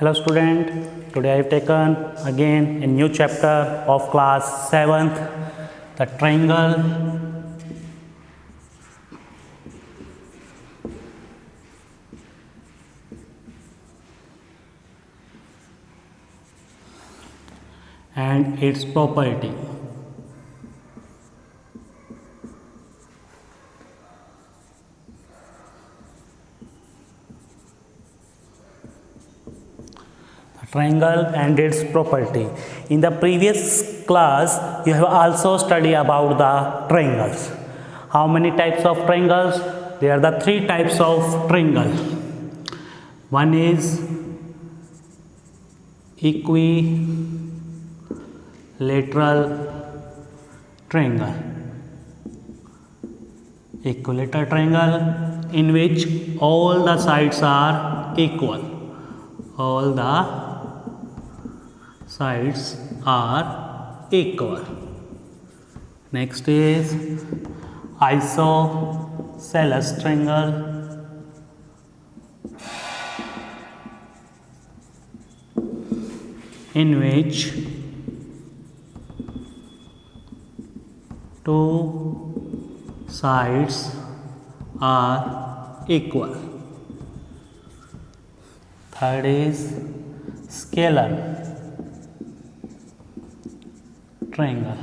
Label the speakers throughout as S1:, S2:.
S1: Hello student, today I have taken again a new chapter of class 7th, the triangle. And its property. Triangle and its property. In the previous class, you have also studied about the triangles. How many types of triangles? There are the three types of triangle. One is equilateral triangle. Equilateral triangle in which all the sides are equal. All the sides are equal. Next is isosceles triangle. In which two sides are equal. Third is scalar triangle.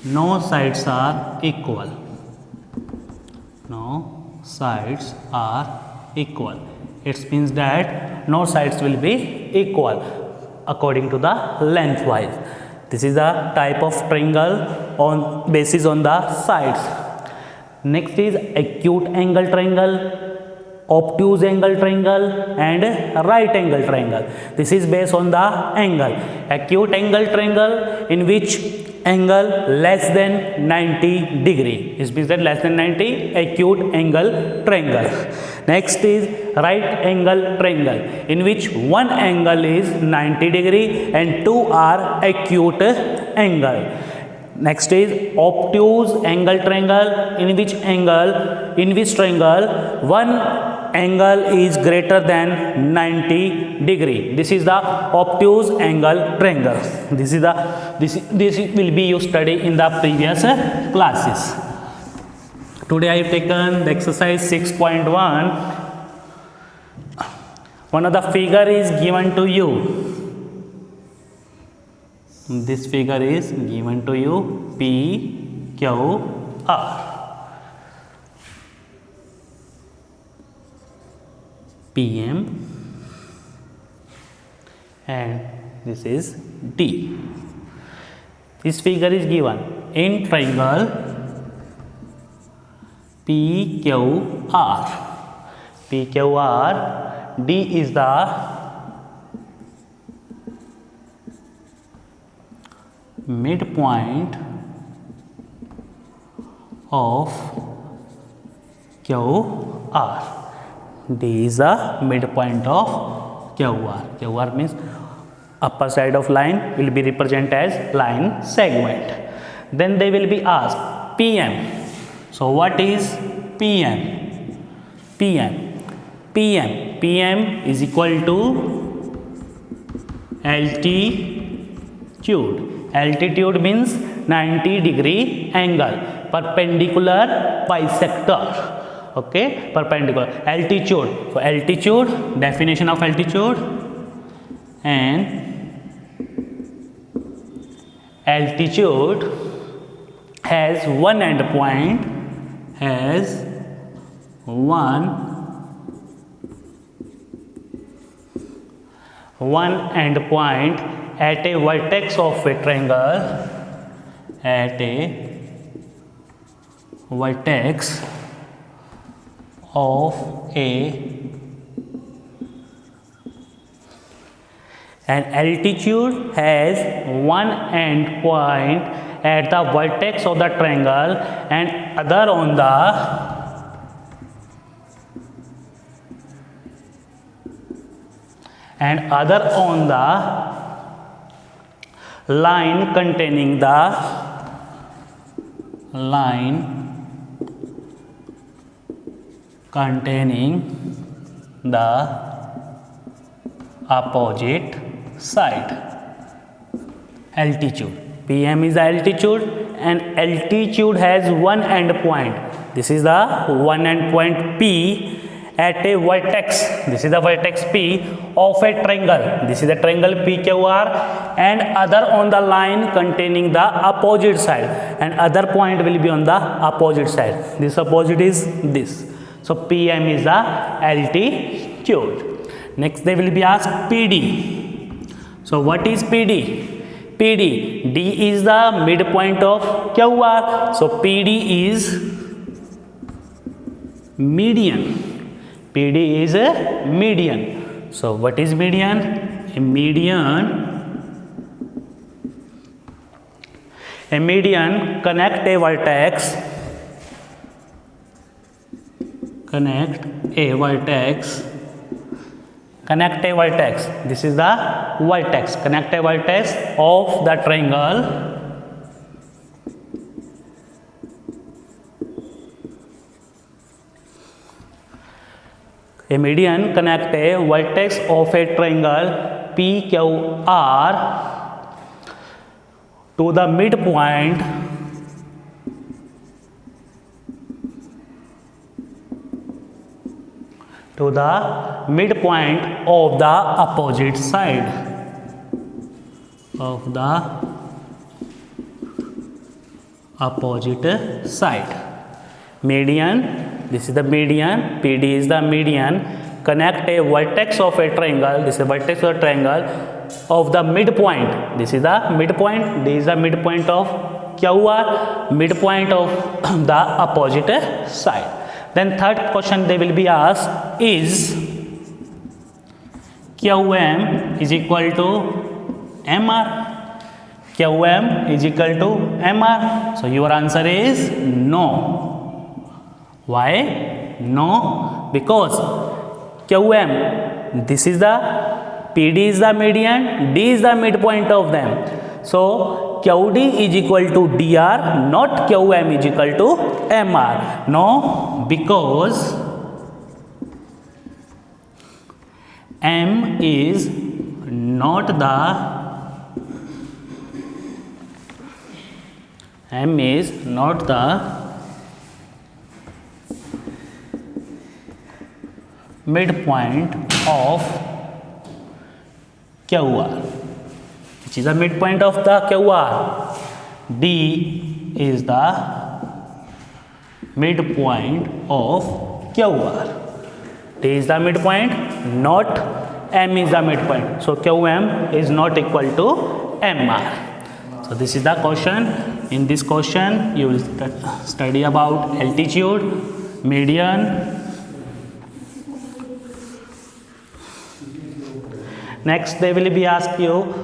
S1: No sides are equal. No sides are equal. It means that no sides will be equal according to the lengthwise. This is the type of triangle on basis on the sides. Next is acute angle triangle, obtuse angle triangle and right angle triangle. This is based on the angle. Acute angle triangle in which angle less than 90 degree. This means that less than 90 acute angle triangle. Next is right angle triangle in which one angle is 90 degree and two are acute angle. Next is obtuse angle triangle in which triangle one angle is greater than 90 degree. This is the obtuse angle triangle. This will be you study in the previous classes. Today I have taken the exercise 6.1. One of the figure is given to you. This figure is given to you, P, Q, R. PM and this is D. This figure is given in triangle PQR. PQR, D is the midpoint of QR. D is the midpoint of QR. QR means upper side of line will be represented as line segment. Then they will be asked PM. So what is PM? PM is equal to altitude. Altitude means 90 degree angle, perpendicular bisector. Okay, perpendicular. Altitude. So altitude, definition of altitude, and altitude has one end point, one end point at a vertex of a triangle, at a vertex of and altitude has one end point at the vertex of the triangle and other on the line containing the opposite side. Altitude. PM is the altitude, and altitude has one end point. This is the one end point P at a vertex. This is the vertex P of a triangle. This is the triangle PQR, and other on the line containing the opposite side, and other point will be on the opposite side. This opposite is this. So PM is the altitude. Next they will be asked PD. So what is PD? PD, D is the midpoint of QR. So PD is median. PD is a median. So what is median? A median connect a vertex. Connect a vertex. This is the vertex. Connect a vertex of the triangle. A median connect a vertex of a triangle PQR to the midpoint of the opposite side. Median, this is the median, PD is the median, connect a vertex of a triangle, this is the vertex of a triangle of the midpoint, this is the midpoint, this is the midpoint of QR, midpoint of the opposite side. Then third question they will be asked is QM is equal to MR. QM is equal to MR. So your answer is no. Why? No, because QM, this is the PD is the median, D is the midpoint of them. So QD is equal to DR, not QM is equal to MR. No, because M is not the midpoint of QR. Which is the midpoint of the QR? D is the midpoint of QR. D is the midpoint, not M is the midpoint. So QM is not equal to MR. So this is the question. In this question, you will study about altitude, median. Next, they will be asked you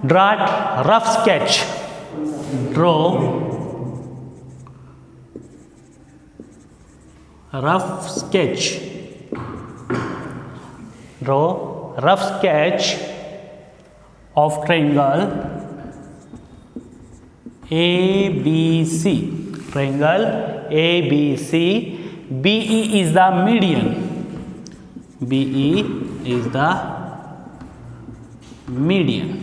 S1: draw rough sketch. Draw rough sketch. Draw rough sketch of triangle ABC. Triangle ABC. BE is the median. BE is the median.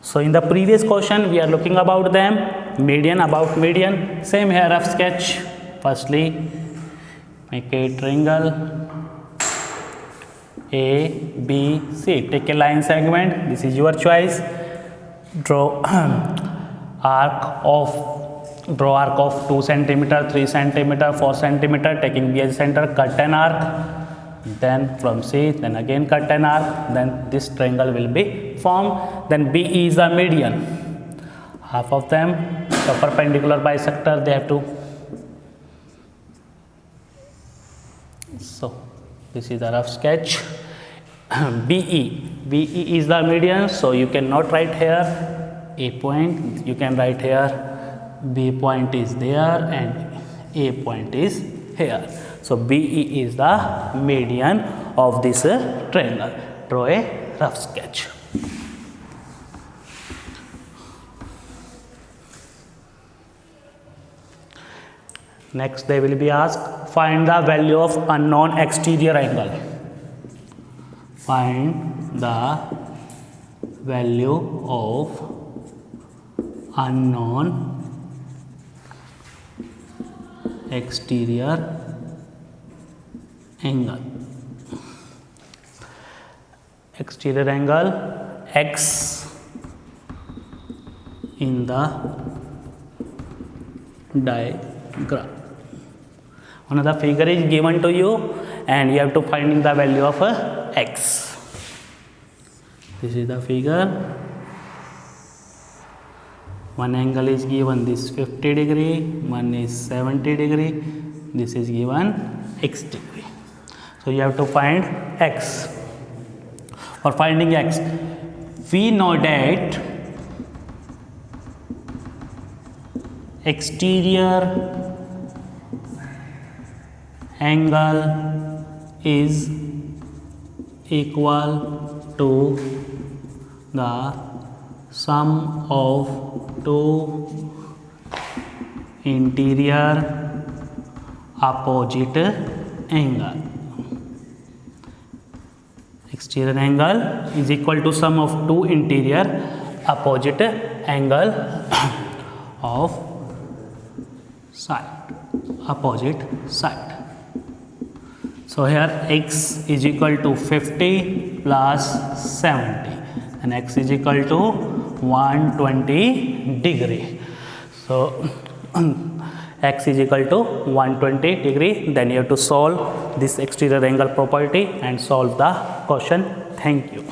S1: So in the previous question we are looking about them, median, about median. Same here, rough sketch. Firstly, make a triangle ABC. Take a line segment. This is your choice. Draw arc of 2 cm, 3 cm, 4 cm. Taking B as center, cut an arc. Then from C, then again cut an arc, then this triangle will be formed. Then BE is the median. Half of them, the perpendicular bisector, they have to. So this is the rough sketch. BE is the median, so you cannot write here A point, you can write here B point is there and A point is here. So BE is the median of this triangle. Draw a rough sketch. Next they will be asked, find the value of unknown exterior angle. find the value of unknown exterior angle. Exterior angle x in the diagram. Another figure is given to you and you have to find the value of x. This is the figure. One angle is given, this 50 degree, one is 70 degree, this is given x degree. So you have to find x. For finding x, we know that exterior angle is equal to the sum of two interior opposite angle. Exterior angle is equal to sum of two interior opposite angle of opposite side. So here x is equal to 50 plus 70 and x is equal to 120 degree. So x is equal to 120 degree. Then you have to solve this exterior angle property and solve the question. Thank you.